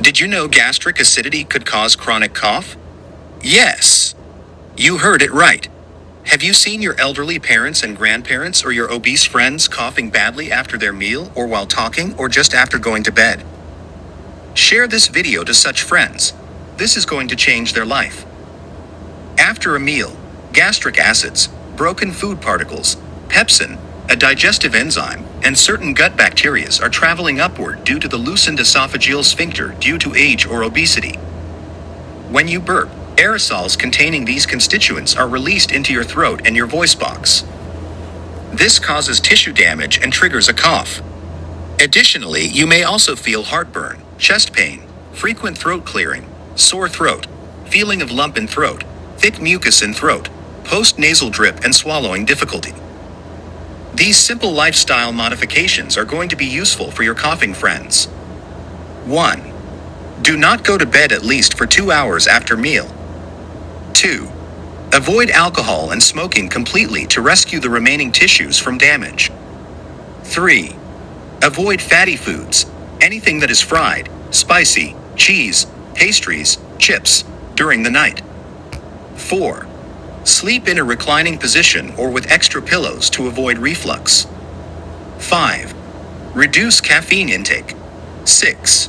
Did you know gastric acidity could cause chronic cough? Yes, you heard it right. Have you seen your elderly parents and grandparents or your obese friends coughing badly after their meal or while talking or just after going to bed? Share this video to such friends. This is going to change their life. After a meal, gastric acids, broken food particles, pepsin, a digestive enzyme, and certain gut bacteria are traveling upward due to the loosened esophageal sphincter due to age or obesity. When you burp, aerosols containing these constituents are released into your throat and your voice box. This causes tissue damage and triggers a cough. Additionally, you may also feel heartburn, chest pain, frequent throat clearing, sore throat, feeling of lump in throat, thick mucus in throat, post-nasal drip and swallowing difficulty. These simple lifestyle modifications are going to be useful for your coughing friends. 1. Do not go to bed at least for 2 hours after meal. 2. Avoid alcohol and smoking completely to rescue the remaining tissues from damage. 3. Avoid fatty foods, anything that is fried, spicy, cheese, pastries, chips, during the night. 4. Sleep in a reclining position or with extra pillows to avoid reflux. 5. Reduce caffeine intake. 6.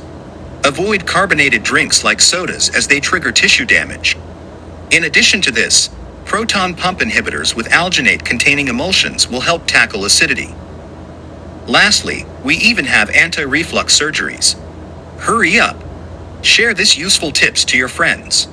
Avoid carbonated drinks like sodas as they trigger tissue damage. In addition to this, proton pump inhibitors with alginate containing emulsions will help tackle acidity. Lastly, we even have anti-reflux surgeries. Hurry up! Share this useful tips to your friends.